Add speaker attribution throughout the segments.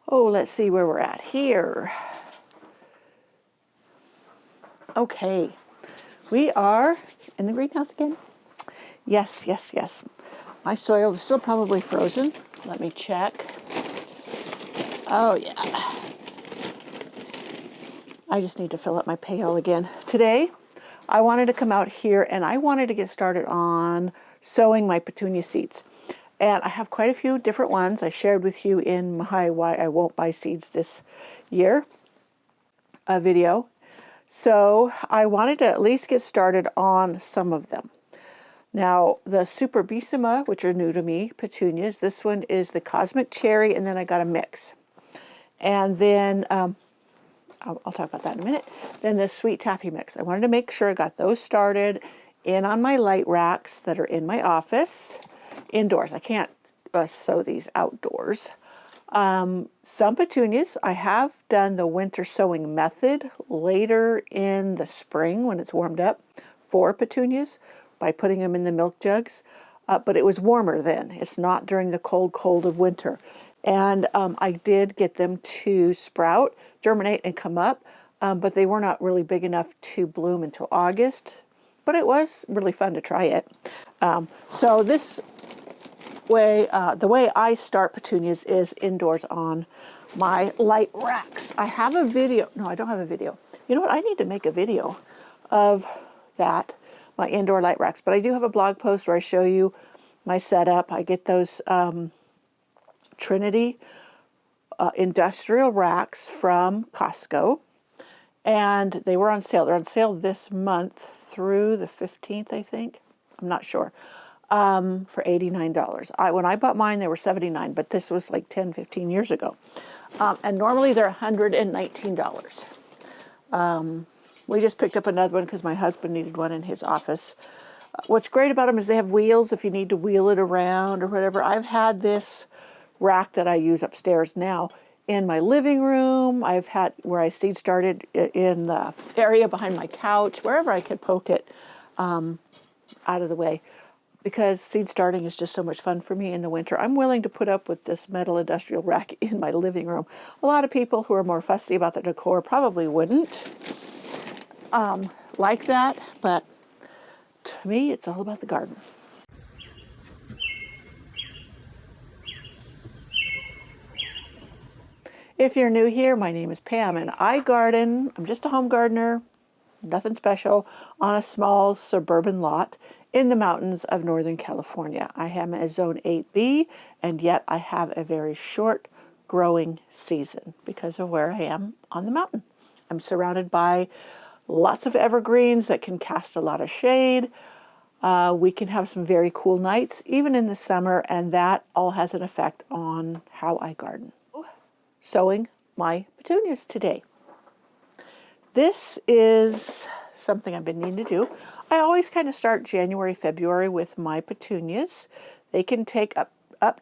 Speaker 1: Oh, let's see where we're at here. Okay, we are in the greenhouse again. Yes, yes, yes. My soil is still probably frozen. Let me check. Oh, yeah. I just need to fill up my pail again. Today, I wanted to come out here and I wanted to get started on sowing my petunia seeds. And I have quite a few different ones. I shared with you in my Why I Won't Buy Seeds This Year video. So I wanted to at least get started on some of them. Now, the Superbissima, which are new to me, petunias, this one is the Cosmic Cherry, and then I got a mix. And then, I'll talk about that in a minute. Then the Sweet Taffy mix. I wanted to make sure I got those started in on my light racks that are in my office, indoors. I can't sow these outdoors. Some petunias, I have done the winter sowing method later in the spring when it's warmed up for petunias by putting them in the milk jugs. But it was warmer then. It's not during the cold of winter. And I did get them to sprout, germinate, and come up, but they were not really big enough to bloom until August. But it was really fun to try it. So this way, the way I start petunias is indoors on my light racks. I have a video. No, I don't have a video. You know what? I need to make a video of that, my indoor light racks. But I do have a blog post where I show you my setup. I get those Trinity industrial racks from Costco, and they were on sale. They're on sale this month through the 15th, I think. I'm not sure. For $89. When I bought mine, they were $79, but this was like 10, 15 years ago. And normally they're $119. We just picked up another one because my husband needed one in his office. What's great about them is they have wheels if you need to wheel it around or whatever. I've had this rack that I use upstairs now in my living room. I've had where I seed started in the area behind my couch, wherever I could poke it out of the way. Because seed starting is just so much fun for me in the winter. I'm willing to put up with this metal industrial rack in my living room. A lot of people who are more fussy about the decor probably wouldn't like that, but to me, it's all about the garden. If you're new here, my name is Pam, and I garden. I'm just a home gardener, nothing special, on a small suburban lot in the mountains of Northern California. I am a Zone 8B, and yet I have a very short growing season because of where I am on the mountain. I'm surrounded by lots of evergreens that can cast a lot of shade. We can have some very cool nights, even in the summer, and that all has an effect on how I garden. Sowing my petunias today. This is something I've been needing to do. I always kind of start January, February with my petunias. They can take up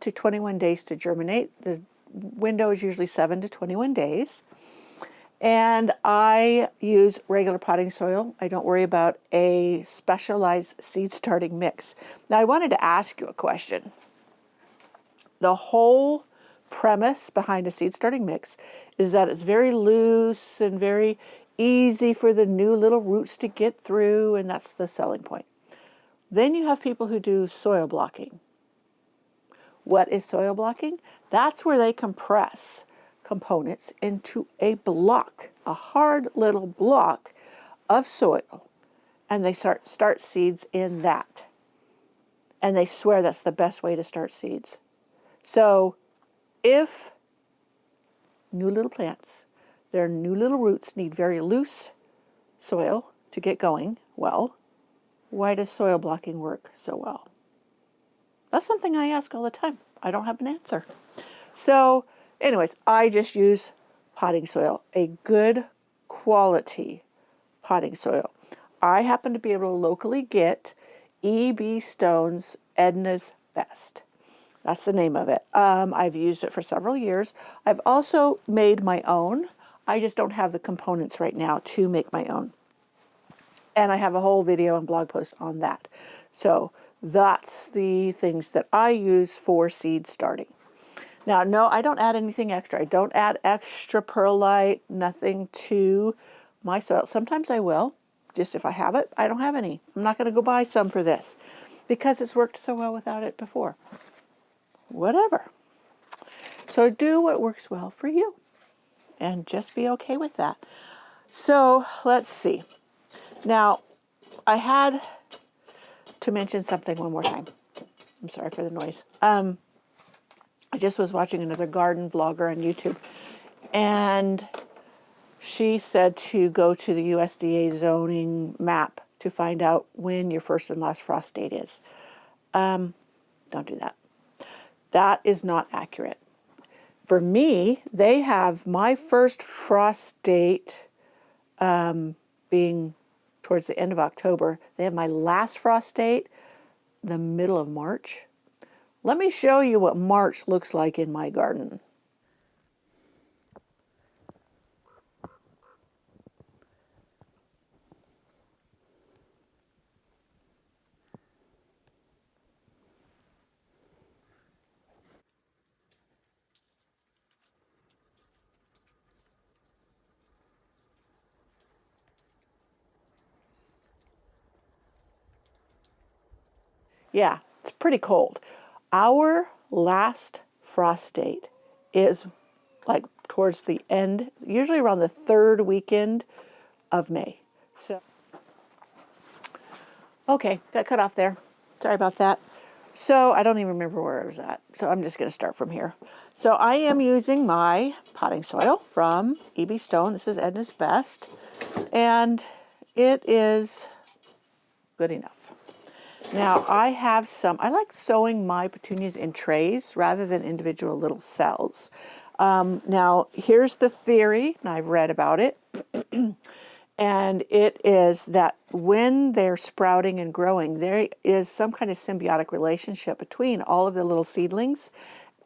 Speaker 1: to 21 days to germinate. The window is usually 7 to 21 days. And I use regular potting soil. I don't worry about a specialized seed starting mix. Now I wanted to ask you a question. The whole premise behind a seed starting mix is that it's very loose and very easy for the new little roots to get through, and that's the selling point. Then you have people who do soil blocking. What is soil blocking? That's where they compress components into a block, a hard little block of soil, and they start seeds in that. And they swear that's the best way to start seeds. So if new little plants, their new little roots need very loose soil to get going well, why does soil blocking work so well? That's something I ask all the time. I don't have an answer. So anyways, I just use potting soil, a good quality potting soil. I happen to be able to locally get E.B. Stone's Edna's Best. That's the name of it. I've used it for several years. I've also made my own. I just don't have the components right now to make my own. And I have a whole video and blog post on that. So that's the things that I use for seed starting. Now, no, I don't add anything extra. I don't add extra perlite, nothing to my soil. Sometimes I will, just if I have it. I don't have any. I'm not going to go buy some for this because it's worked so well without it before. Whatever. So do what works well for you and just be okay with that. So let's see. Now, I had to mention something one more time. I'm sorry for the noise. I just was watching another garden vlogger on YouTube, and she said to go to the USDA zoning map to find out when your first and last frost date is. Don't do that. That is not accurate. For me, they have my first frost date being towards the end of October. They have my last frost date the middle of March. Let me show you what March looks like in my garden. Yeah, it's pretty cold. Our last frost date is like towards the end, usually around the third weekend of May. So, okay, got cut off there. Sorry about that. So I don't even remember where I was at. So I'm just going to start from here. So I am using my potting soil from EB Stone. This is Edna's Best. And it is good enough. Now I have some, I like sowing my petunias in trays rather than individual little cells. Now here's the theory, and I've read about it. And it is that when they're sprouting and growing, there is some kind of symbiotic relationship between all of the little seedlings,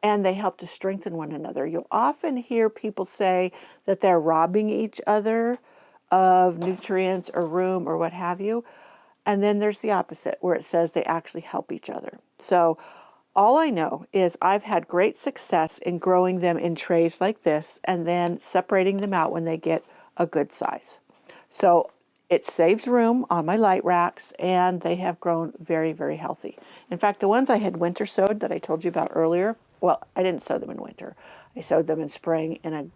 Speaker 1: and they help to strengthen one another. You'll often hear people say that they're robbing each other of nutrients or room or what have you. And then there's the opposite, where it says they actually help each other. So all I know is I've had great success in growing them in trays like this and then separating them out when they get a good size. So it saves room on my light racks, and they have grown very, very healthy. In fact, the ones I had winter sowed that I told you about earlier, well, I didn't sow them in winter. I sowed them in spring in a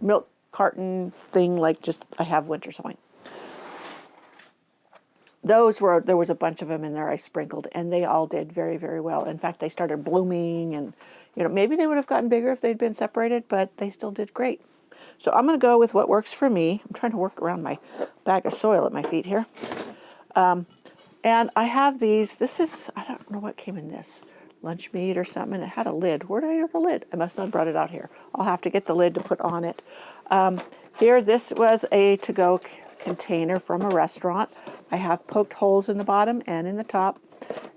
Speaker 1: milk carton thing, like just I have winter sowing. There was a bunch of them in there I sprinkled, and they all did very, very well. In fact, they started blooming, and maybe they would have gotten bigger if they'd been separated, but they still did great. So I'm going to go with what works for me. I'm trying to work around my bag of soil at my feet here. And I have these. This is, I don't know what came in this. Lunch meat or something. And it had a lid. Where did I get the lid? I must not have brought it out here. I'll have to get the lid to put on it. Here, this was a to-go container from a restaurant. I have poked holes in the bottom and in the top.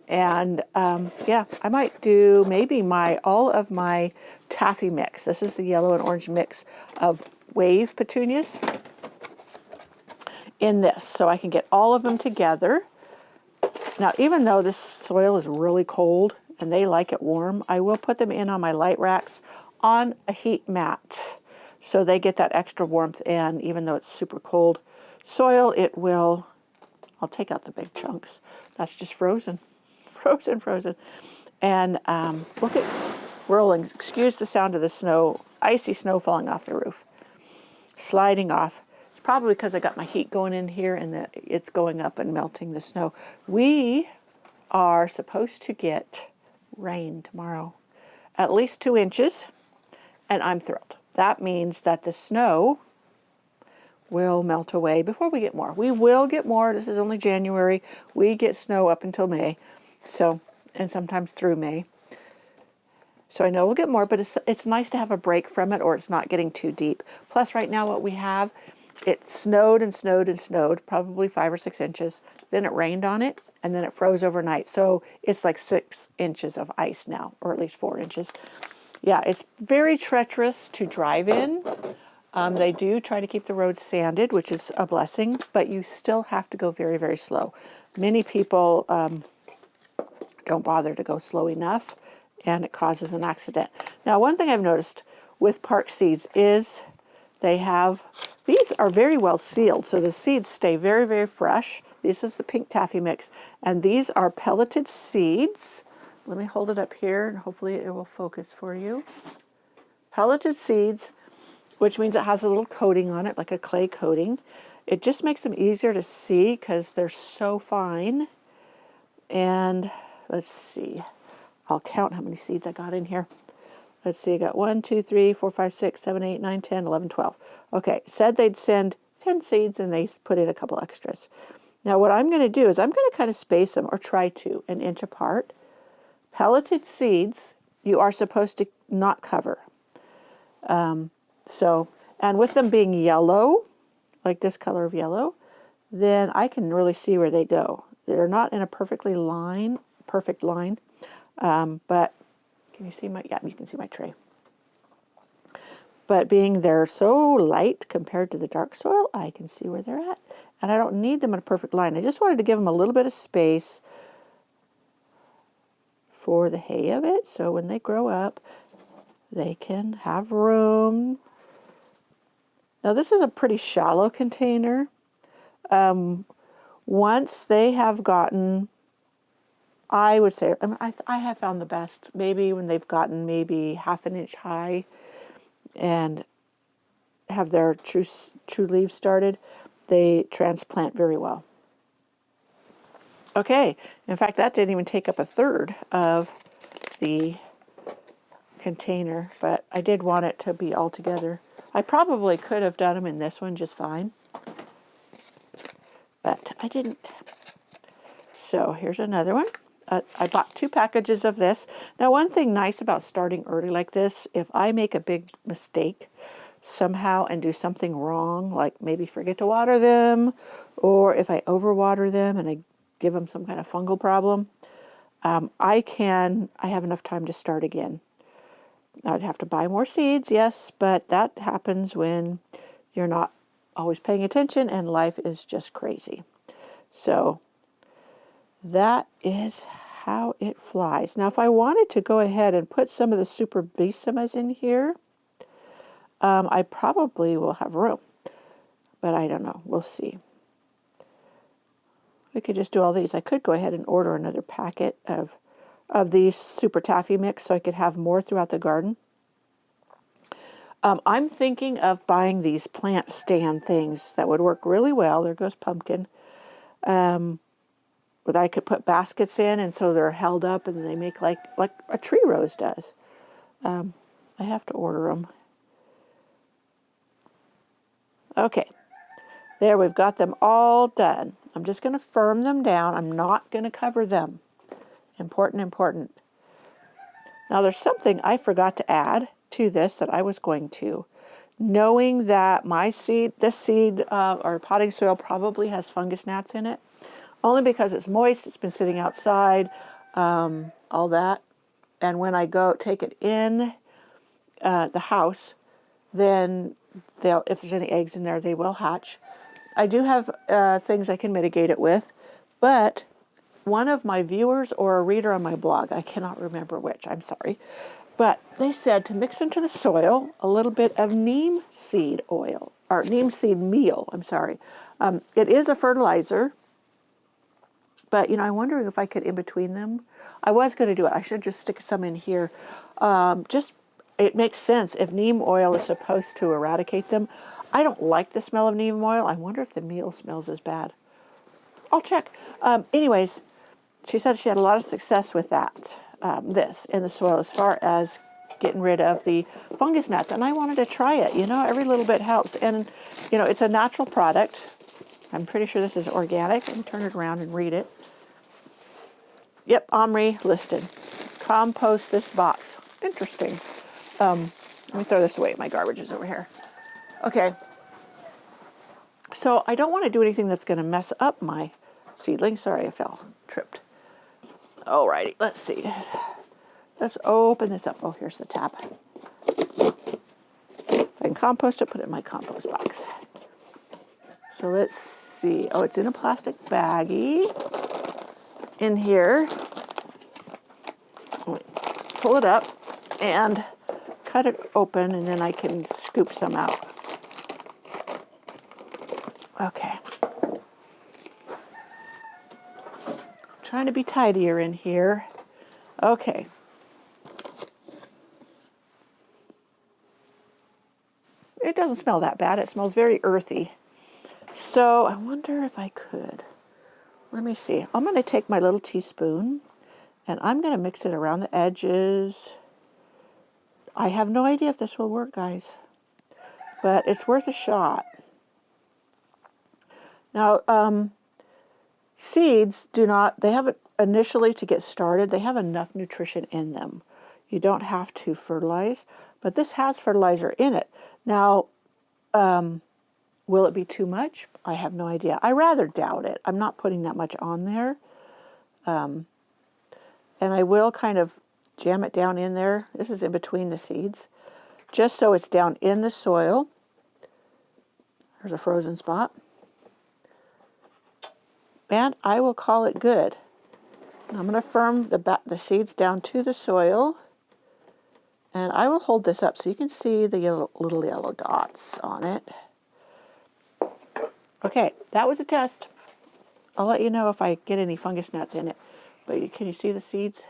Speaker 1: And yeah, I might do maybe all of my Taffy mix. This is the yellow and orange mix of wave petunias in this, so I can get all of them together. Now, even though this soil is really cold and they like it warm, I will put them in on my light racks on a heat mat, so they get that extra warmth. And even though it's super cold soil, it will, I'll take out the big chunks. That's just frozen. Frozen. And look at rolling. Excuse the sound of the snow, icy snow falling off the roof, sliding off. It's probably because I got my heat going in here and it's going up and melting the snow. We are supposed to get rain tomorrow, at least 2 inches, and I'm thrilled. That means that the snow will melt away before we get more. We will get more. This is only January. We get snow up until May. So, and sometimes through May. So I know we'll get more, but it's nice to have a break from it, or it's not getting too deep. Plus right now what we have, it snowed and snowed and snowed, probably 5 or 6 inches. Then it rained on it, and then it froze overnight. So it's like 6 inches of ice now, or at least 4 inches. Yeah, it's very treacherous to drive in. They do try to keep the roads sanded, which is a blessing, but you still have to go very, very slow. Many people don't bother to go slow enough, and it causes an accident. Now, one thing I've noticed with park seeds is these are very well sealed, so the seeds stay very, very fresh. This is the pink taffy mix, and these are pelleted seeds. Let me hold it up here, and hopefully it will focus for you. Pelleted seeds, which means it has a little coating on it, like a clay coating. It just makes them easier to see because they're so fine. And let's see, I'll count how many seeds I got in here. Let's see, I got 1, 2, 3, 4, 5, 6, 7, 8, 9, 10, 11, 12. Okay, said they'd send 10 seeds and they put in a couple extras. Now what I'm going to do is I'm going to kind of space them, or try to, an inch apart. Pelleted seeds, you are supposed to not cover. And with them being yellow, like this color of yellow, then I can really see where they go. They're not in a perfect line, but can you see yeah, you can see my tray. But being they're so light compared to the dark soil, I can see where they're at. And I don't need them in a perfect line. I just wanted to give them a little bit of space for the hay of it, so when they grow up, they can have room. Now this is a pretty shallow container. Once they have gotten, I would say, I have found the best, maybe when they've gotten maybe half an inch high and have their true leaves started, they transplant very well. Okay, in fact, that didn't even take up a third of the container, but I did want it to be all together. I probably could have done them in this one just fine, but I didn't. So here's another one. I bought 2 packages of this. Now, one thing nice about starting early like this, if I make a big mistake somehow and do something wrong, like maybe forget to water them, or if I overwater them and I give them some kind of fungal problem, I have enough time to start again. I'd have to buy more seeds, yes, but that happens when you're not always paying attention and life is just crazy. So that is how it flies. Now, if I wanted to go ahead and put some of the Superbissimas in here, I probably will have room, but I don't know. We'll see. We could just do all these. I could go ahead and order another packet of these Super Taffy mix so I could have more throughout the garden. I'm thinking of buying these plant stand things that would work really well. There goes Pumpkin. That I could put baskets in, and so they're held up and they make like a tree rose does. I have to order them. Okay, there, we've got them all done. I'm just going to firm them down. I'm not going to cover them. Important. Now there's something I forgot to add to this that I was going to. Knowing that this seed or potting soil probably has fungus gnats in it, only because it's moist, it's been sitting outside, all that. And when I go take it in the house, then if there's any eggs in there, they will hatch. I do have things I can mitigate it with, but one of my viewers or a reader on my blog, I cannot remember which, I'm sorry, but they said to mix into the soil a little bit of neem seed oil, or neem seed meal, I'm sorry. It is a fertilizer, but I'm wondering if I could in between them. I was going to do it. I should just stick some in here. It makes sense if neem oil is supposed to eradicate them. I don't like the smell of neem oil. I wonder if the meal smells as bad. I'll check. Anyways, she said she had a lot of success with that, this in the soil, as far as getting rid of the fungus gnats. And I wanted to try it. Every little bit helps. And, it's a natural product. I'm pretty sure this is organic. Let me turn it around and read it. Yep, Omri listed. Compost this box. Interesting. Let me throw this away. My garbage is over here. Okay. So I don't want to do anything that's going to mess up my seedling. Sorry, I tripped. Alrighty, let's see. Let's open this up. Oh, here's the tab. If I can compost it, put it in my compost box. So let's see. Oh, it's in a plastic baggie in here. Pull it up, and cut it open and then I can scoop some out. Okay. Trying to be tidier in here. Okay. It doesn't smell that bad. It smells very earthy. So I wonder if I could. Let me see. I'm going to take my little teaspoon and I'm going to mix it around the edges. I have no idea if this will work, guys, but it's worth a shot. Now, seeds do not, they have initially to get started, they have enough nutrition in them. You don't have to fertilize, but this has fertilizer in it. Now, will it be too much? I have no idea. I rather doubt it. I'm not putting that much on there. And I will kind of jam it down in there. This is in between the seeds, just so it's down in the soil. There's a frozen spot. And I will call it good. I'm going to firm the seeds down to the soil. And I will hold this up so you can see the little yellow dots on it. Okay, that was a test. I'll let you know if I get any fungus gnats in it. But can you see the seeds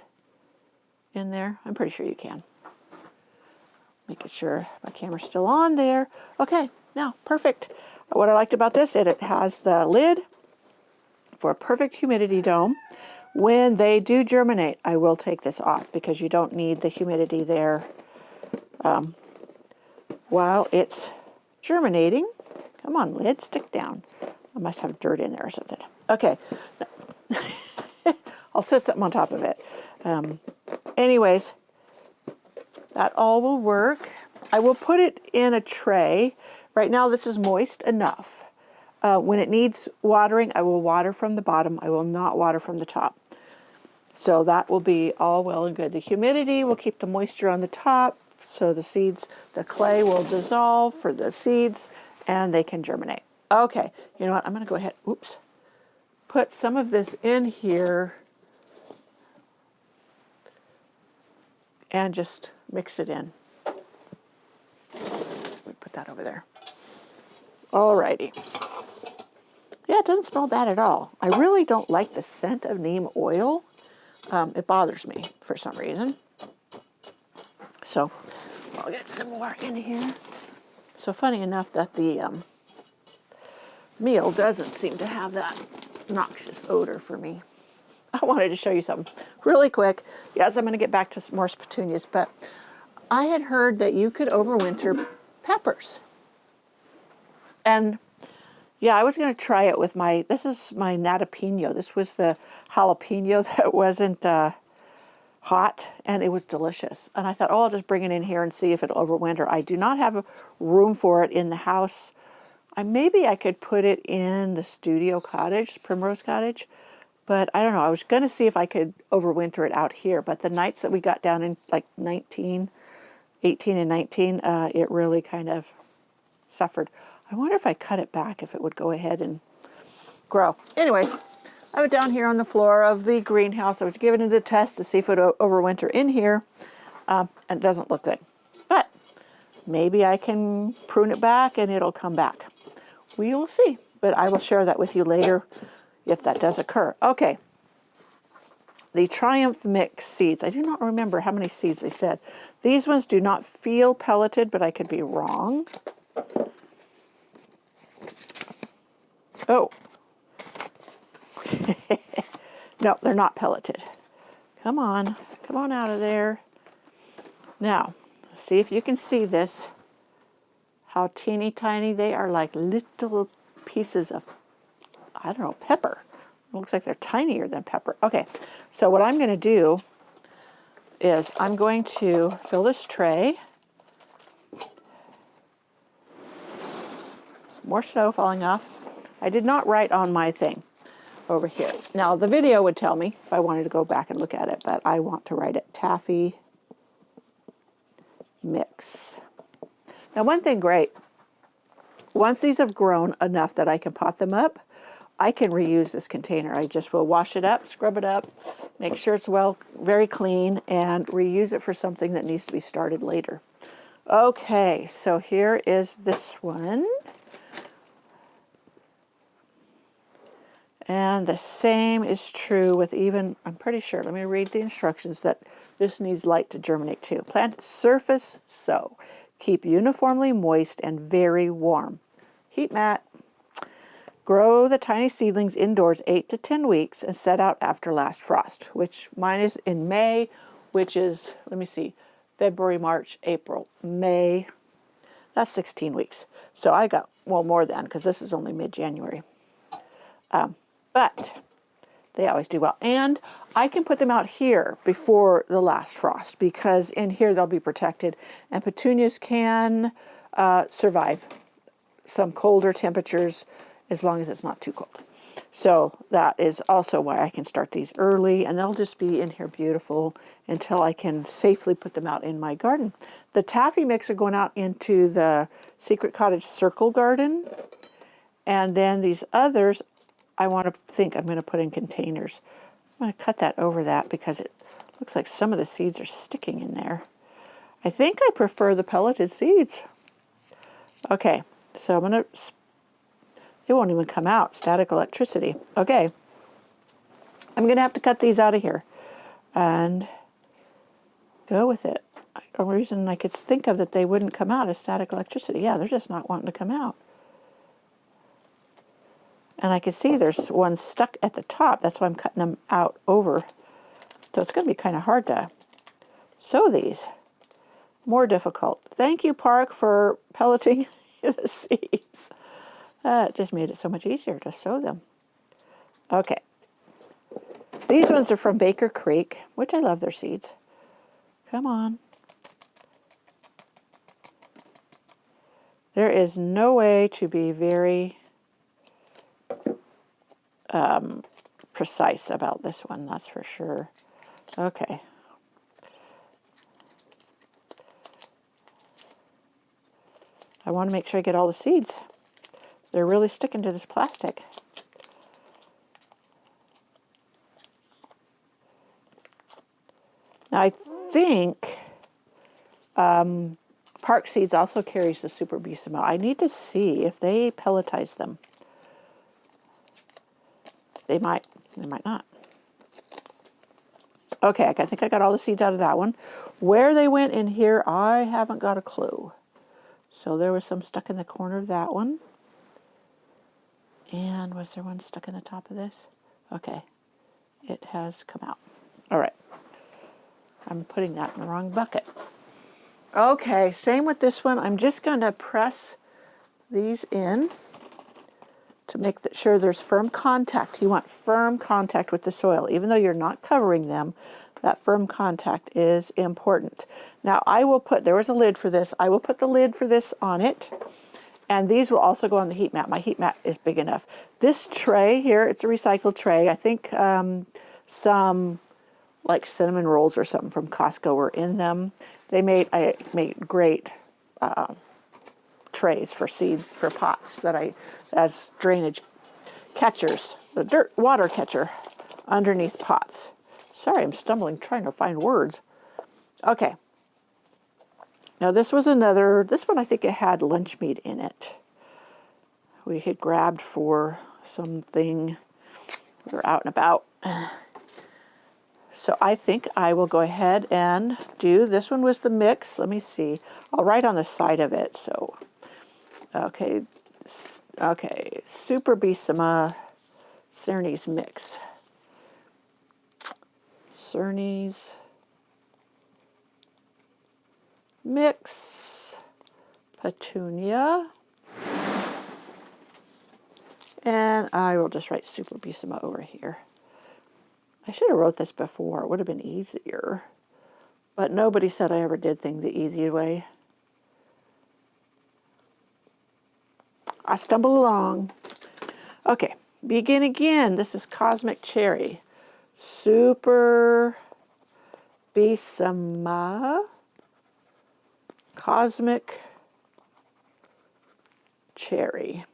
Speaker 1: in there? I'm pretty sure you can. Making sure my camera's still on there. Okay, now, perfect. What I liked about this, it has the lid for a perfect humidity dome. When they do germinate, I will take this off because you don't need the humidity there while it's germinating. Come on, lid, stick down. I must have dirt in there or something. Okay, I'll set something on top of it. Anyways, that all will work. I will put it in a tray. Right now this is moist enough. When it needs watering, I will water from the bottom. I will not water from the top. So that will be all well and good. The humidity will keep the moisture on the top, so the seeds, the clay will dissolve for the seeds, and they can germinate. Okay, you know what? I'm going to go ahead, oops, put some of this in here and just mix it in. Let me put that over there. Alrighty. Yeah, it doesn't smell bad at all. I really don't like the scent of neem oil. It bothers me for some reason. So I'll get some more in here. So funny enough that the meal doesn't seem to have that noxious odor for me. I wanted to show you something really quick. Yes, I'm going to get back to some more petunias, but I had heard that you could overwinter peppers. And yeah, I was going to try it with this is my natapino. This was the jalapeno that wasn't hot, and it was delicious. And I thought, oh, I'll just bring it in here and see if it'll overwinter. I do not have room for it in the house. Maybe I could put it in the studio cottage, Primrose Cottage, but I don't know. I was going to see if I could overwinter it out here, but the nights that we got down in like 18 and 19, it really kind of suffered. I wonder if I cut it back, if it would go ahead and grow. Anyways, I was down here on the floor of the greenhouse. I was giving it a test to see if it would overwinter in here, and it doesn't look good. But maybe I can prune it back and it'll come back. We will see, but I will share that with you later if that does occur. Okay, the Triumph Mix seeds. I do not remember how many seeds they said. These ones do not feel pelleted, but I could be wrong. Oh. No, they're not pelleted. Come on out of there. Now, see if you can see this. How teeny tiny they are, like little pieces of, I don't know, pepper. It looks like they're tinier than pepper. Okay, so what I'm going to do is I'm going to fill this tray. More snow falling off. I did not write on my thing over here. Now, the video would tell me if I wanted to go back and look at it, but I want to write it Taffy Mix. Now, one thing great, once these have grown enough that I can pot them up, I can reuse this container. I just will wash it up, scrub it up, make sure it's very clean, and reuse it for something that needs to be started later. Okay, so here is this one. And the same is true with even, I'm pretty sure, let me read the instructions, that this needs light to germinate too. Plant surface sow. Keep uniformly moist and very warm. Heat mat. Grow the tiny seedlings indoors 8 to 10 weeks and set out after last frost, which mine is in May, which is, let me see, February, March, April, May. That's 16 weeks. So I got, well, more than, because this is only mid-January. But they always do well. And I can put them out here before the last frost because in here they'll be protected. And petunias can survive some colder temperatures as long as it's not too cold. So that is also why I can start these early, and they'll just be in here beautiful until I can safely put them out in my garden. The taffy mix are going out into the Secret Cottage Circle garden. And then these others, I want to think I'm going to put in containers. I'm going to cut that over that because it looks like some of the seeds are sticking in there. I think I prefer the pelleted seeds. Okay, so I'm going to, they won't even come out, static electricity. Okay, I'm going to have to cut these out of here and go with it. A reason I could think of that they wouldn't come out is static electricity. Yeah, they're just not wanting to come out. And I can see there's one stuck at the top. That's why I'm cutting them out over. So it's going to be kind of hard to sow these. More difficult. Thank you, Park, for pelleting the seeds. It just made it so much easier to sow them. Okay. These ones are from Baker Creek, which I love their seeds. Come on. There is no way to be very precise about this one, that's for sure. Okay. I want to make sure I get all the seeds. They're really sticking to this plastic. Now I think Park Seeds also carries the Superbissima. I need to see if they pelletize them. They might not. Okay, I think I got all the seeds out of that one. Where they went in here, I haven't got a clue. So there was some stuck in the corner of that one. And was there one stuck in the top of this? Okay, it has come out. All right, I'm putting that in the wrong bucket. Okay, same with this one. I'm just going to press these in to make sure there's firm contact. You want firm contact with the soil. Even though you're not covering them, that firm contact is important. Now I will put, there was a lid for this, I will put the lid for this on it. And these will also go on the heat mat. My heat mat is big enough. This tray here, it's a recycled tray. I think some like cinnamon rolls or something from Costco were in them. I made great trays for pots that as drainage catchers, the dirt water catcher underneath pots. Sorry, I'm stumbling trying to find words. Okay. Now this was this one I think it had lunch meat in it. We had grabbed for something. We were out and about. So I think I will go ahead and do, this one was the mix. Let me see. I'll write on the side of it. So, okay, Superbissima Cernes mix. Cernes mix, Petunia, and I will just write Superbissima over here. I should have wrote this before. It would have been easier. But nobody said I ever did things the easy way. I stumble along. Okay, begin again. This is Cosmic Cherry. Superbissima. Cosmic Cherry.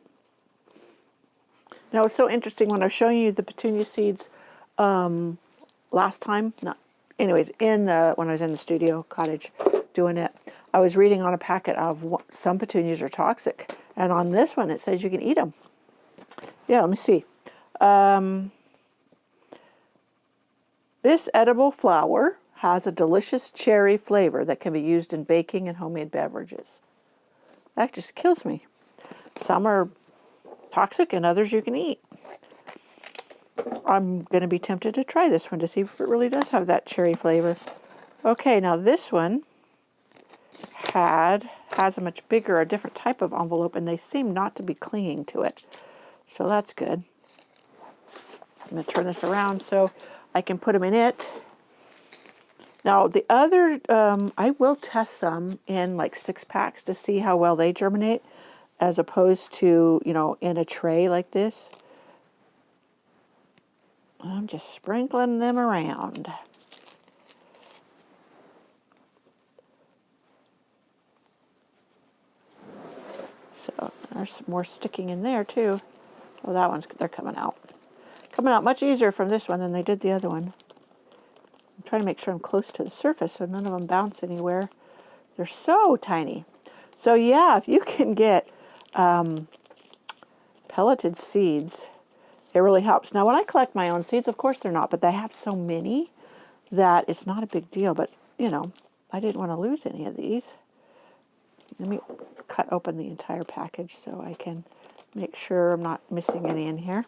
Speaker 1: Now it's so interesting when I was showing you the petunia seeds last time, when I was in the studio cottage doing it, I was reading on a packet of some petunias are toxic, and on this one it says you can eat them. Yeah, let me see. This edible flower has a delicious cherry flavor that can be used in baking and homemade beverages. That just kills me. Some are toxic and others you can eat. I'm going to be tempted to try this one to see if it really does have that cherry flavor. Okay, now this one has a much bigger, a different type of envelope, and they seem not to be clinging to it. So that's good. I'm going to turn this around so I can put them in it. Now the other, I will test some in like 6 packs to see how well they germinate, as opposed to, you know, in a tray like this. I'm just sprinkling them around. So there's some more sticking in there too. Oh, they're coming out. Coming out much easier from this one than they did the other one. I'm trying to make sure I'm close to the surface so none of them bounce anywhere. They're so tiny. So yeah, if you can get pelleted seeds, it really helps. Now when I collect my own seeds, of course they're not, but they have so many that it's not a big deal. But, you know, I didn't want to lose any of these. Let me cut open the entire package so I can make sure I'm not missing any in here.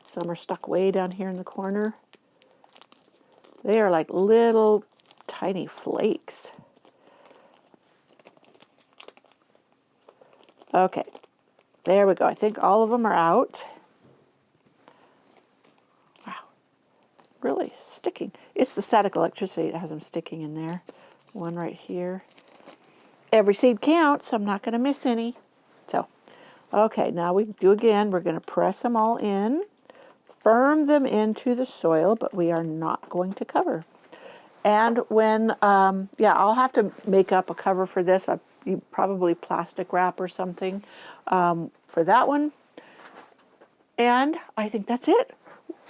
Speaker 1: Some are stuck way down here in the corner. They are like little tiny flakes. Okay, there we go. I think all of them are out. Wow, really sticking. It's the static electricity that has them sticking in there. One right here. Every seed counts. I'm not going to miss any. So, okay, now we do again. We're going to press them all in, firm them into the soil, but we are not going to cover. And when, yeah, I'll have to make up a cover for this. Probably plastic wrap or something for that one. And I think that's it.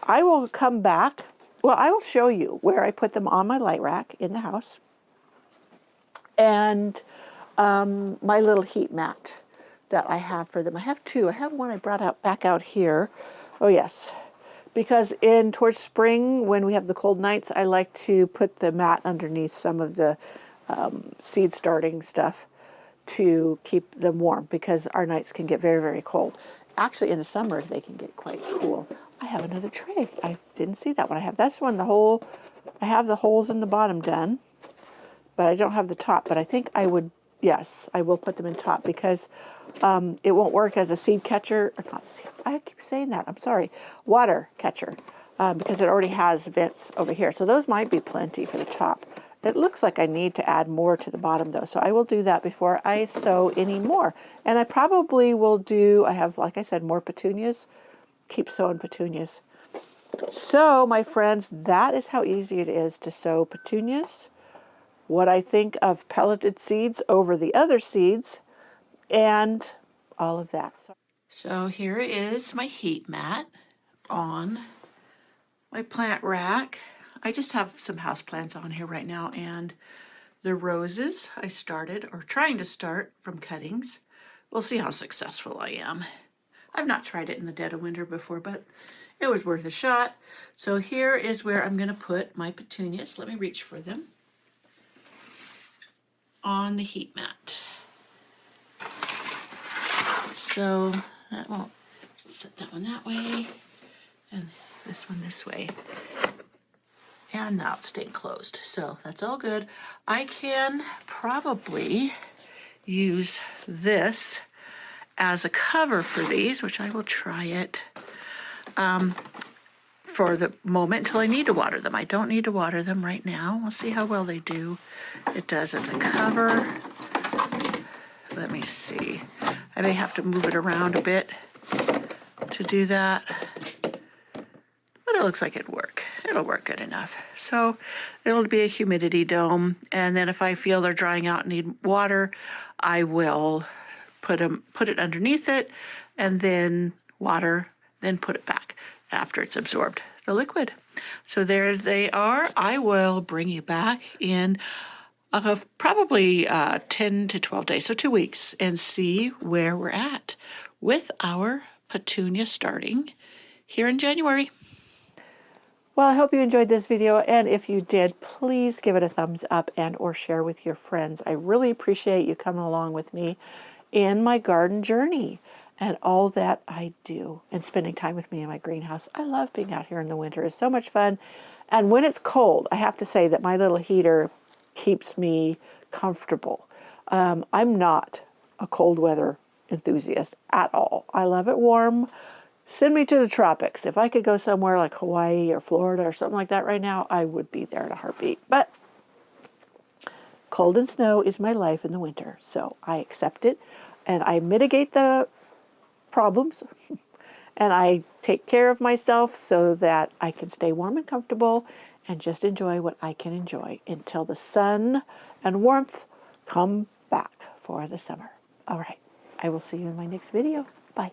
Speaker 1: I will come back. Well, I will show you where I put them on my light rack in the house. And my little heat mat that I have for them. I have 2. I have one I brought back out here. Oh, yes. Because towards spring, when we have the cold nights, I like to put the mat underneath some of the seed starting stuff to keep them warm, because our nights can get very, very cold. Actually, in the summer, they can get quite cool. I have another tray. I didn't see that one. I have this one, I have the holes in the bottom done, but I don't have the top. But I think I would, yes, I will put them in top, because it won't work as a seed catcher, or not seed, I keep saying that, I'm sorry, water catcher, because it already has vents over here. So those might be plenty for the top. It looks like I need to add more to the bottom though, so I will do that before I sow any more. And I probably will I have, like I said, more petunias. Keep sowing petunias. So, my friends, that is how easy it is to sow petunias. What I think of pelleted seeds over the other seeds, and all of that. So here is my heat mat on my plant rack. I just have some house plants on here right now, and the roses I started, or trying to start, from cuttings. We'll see how successful I am. I've not tried it in the dead of winter before, but it was worth a shot. So here is where I'm going to put my petunias. Let me reach for them. On the heat mat. So that won't, set that one that way, and this one this way. And now it's staying closed, so that's all good. I can probably use this as a cover for these, which I will try it for the moment until I need to water them. I don't need to water them right now. We'll see how well they do. It does as a cover. Let me see. I may have to move it around a bit to do that, but it looks like it'd work. It'll work good enough. So it'll be a humidity dome, and then if I feel they're drying out and need water, I will put it underneath it, and then water, then put it back after it's absorbed the liquid. So there they are. I will bring you back in of probably 10 to 12 days, so 2 weeks, and see where we're at with our petunia starting here in January. Well, I hope you enjoyed this video, and if you did, please give it a thumbs up and or share with your friends. I really appreciate you coming along with me in my garden journey and all that I do and spending time with me in my greenhouse. I love being out here in the winter. It's so much fun. And when it's cold, I have to say that my little heater keeps me comfortable. I'm not a cold weather enthusiast at all. I love it warm. Send me to the tropics. If I could go somewhere like Hawaii or Florida or something like that right now, I would be there in a heartbeat. But cold and snow is my life in the winter, so I accept it and I mitigate the problems and I take care of myself so that I can stay warm and comfortable and just enjoy what I can enjoy until the sun and warmth come back for the summer. All right, I will see you in my next video. Bye.